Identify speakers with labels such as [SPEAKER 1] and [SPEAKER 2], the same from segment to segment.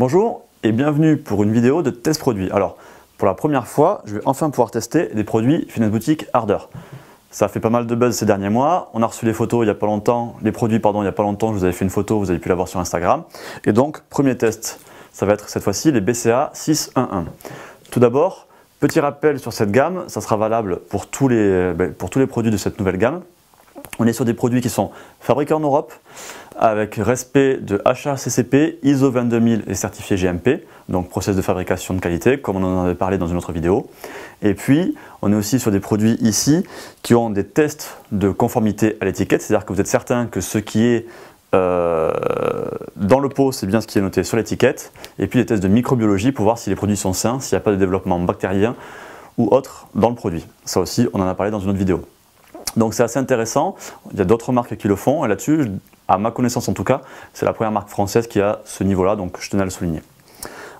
[SPEAKER 1] Bonjour et bienvenue pour une vidéo de test produit. Alors, pour la première fois, je vais enfin pouvoir tester des produits Finesse Boutique Ardeur. Ça fait pas mal de buzz ces derniers mois. On a reçu les photos il n'y a pas longtemps, les produits pardon, il n'y a pas longtemps. Je vous avais fait une photo, vous avez pu la voir sur Instagram. Et donc, premier test, ça va être cette fois-ci les BCA 611. Tout d'abord, petit rappel sur cette gamme, ça sera valable pour tous les produits de cette nouvelle gamme. On est sur des produits qui sont fabriqués en Europe, avec respect de HACCP, ISO 22000 et certifié GMP, donc process de fabrication de qualité, comme on en avait parlé dans une autre vidéo. Et puis, on est aussi sur des produits ici qui ont des tests de conformité à l'étiquette, c'est-à-dire que vous êtes certain que ce qui est dans le pot, c'est bien ce qui est noté sur l'étiquette. Et puis, des tests de microbiologie pour voir si les produits sont sains, s'il n'y a pas de développement bactérien ou autre dans le produit. Ça aussi, on en a parlé dans une autre vidéo. Donc c'est assez intéressant, il y a d'autres marques qui le font et là-dessus, à ma connaissance en tout cas, c'est la première marque française qui a ce niveau-là, donc je tenais à le souligner.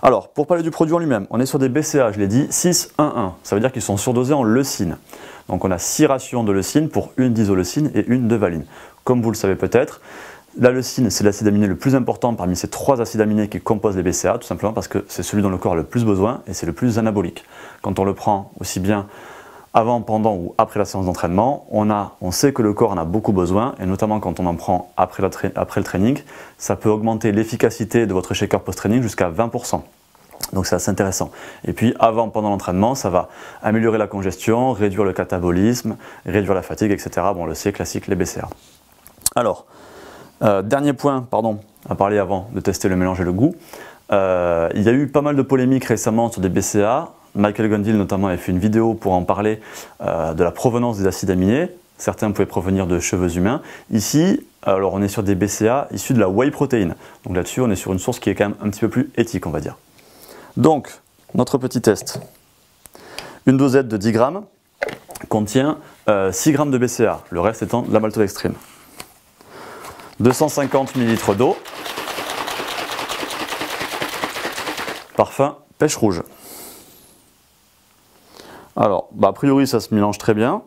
[SPEAKER 1] Alors, pour parler du produit en lui-même, on est sur des BCA, je l'ai dit, 611, ça veut dire qu'ils sont surdosés en leucine. Donc on a 6 rations de leucine pour une d'isoleucine et une de valine. Comme vous le savez peut-être, la leucine, c'est l'acide aminé le plus important parmi ces 3 acides aminés qui composent les BCA, tout simplement parce que c'est celui dont le corps a le plus besoin et c'est le plus anabolique. Quand on le prend aussi bien avant, pendant ou après la séance d'entraînement, on sait que le corps en a beaucoup besoin, et notamment quand on en prend après le training, ça peut augmenter l'efficacité de votre shaker post-training jusqu'à 20%. Donc c'est assez intéressant. Et puis avant, pendant l'entraînement, ça va améliorer la congestion, réduire le catabolisme, réduire la fatigue, etc. Bon, on le sait, classique, les BCA. Alors, dernier point, à parler avant de tester le mélange et le goût. Il y a eu pas mal de polémiques récemment sur des BCA. Michael Gundil notamment avait fait une vidéo pour en parler de la provenance des acides aminés. Certains pouvaient provenir de cheveux humains. Ici, alors on est sur des BCA issus de la whey protein. Donc là-dessus, on est sur une source qui est quand même un petit peu plus éthique, on va dire. Donc, notre petit test. Une dosette de 10 grammes contient 6 grammes de BCA, le reste étant de la maltodextrine. 250 ml d'eau. Parfum pêche rouge. Alors, a priori, ça se mélange très bien.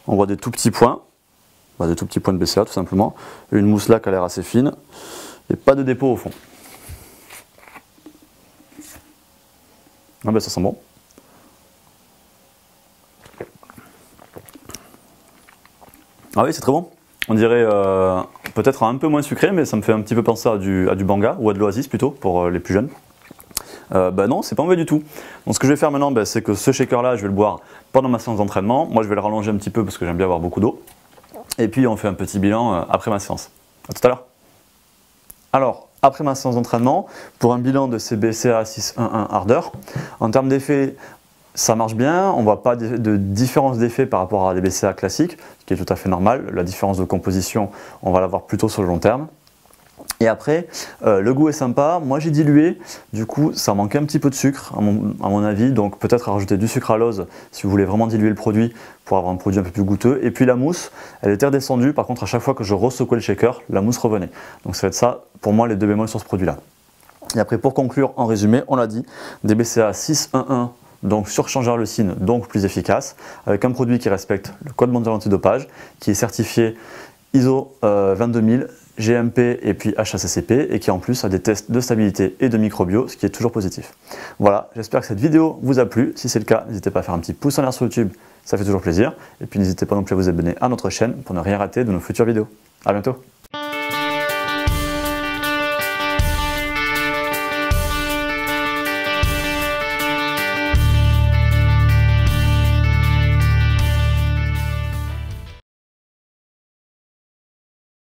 [SPEAKER 1] On voit des tout petits points. Des tout petits points de BCA, tout simplement. Une mousse là qui a l'air assez fine. Et pas de dépôt au fond. Ah ben, ça sent bon. Ah oui, c'est très bon. On dirait peut-être un peu moins sucré, mais ça me fait un petit peu penser à du Banga, ou à de l'Oasis plutôt, pour les plus jeunes. Non, c'est pas mauvais du tout. Donc ce que je vais faire maintenant, c'est que ce shaker là, je vais le boire pendant ma séance d'entraînement. Moi je vais le rallonger un petit peu parce que j'aime bien avoir beaucoup d'eau. Et puis on fait un petit bilan après ma séance. A tout à l'heure. Alors, après ma séance d'entraînement, pour un bilan de ces BCA 611 Ardeur, en termes d'effet, ça marche bien. On ne voit pas de différence d'effet par rapport à des BCA classiques, ce qui est tout à fait normal. La différence de composition, on va la voir plutôt sur le long terme. Et après, le goût est sympa. Moi j'ai dilué, du coup ça manquait un petit peu de sucre à mon avis, donc peut-être à rajouter du sucralose si vous voulez vraiment diluer le produit pour avoir un produit un peu plus goûteux. Et puis la mousse, elle était redescendue, par contre à chaque fois que je ressecouais le shaker, la mousse revenait. Donc ça va être ça pour moi les 2 bémols sur ce produit là. Et après pour conclure, en résumé, on l'a dit, des BCA 611, donc surchargeur leucine, donc plus efficace, avec un produit qui respecte le code mondial antidopage, qui est certifié ISO 22000, GMP et puis HACCP et qui en plus a des tests de stabilité et de microbio, ce qui est toujours positif. Voilà, j'espère que cette vidéo vous a plu. Si c'est le cas, n'hésitez pas à faire un petit pouce en l'air sur YouTube, ça fait toujours plaisir. Et puis n'hésitez pas non plus à vous abonner à notre chaîne pour ne rien rater de nos futures vidéos. A bientôt.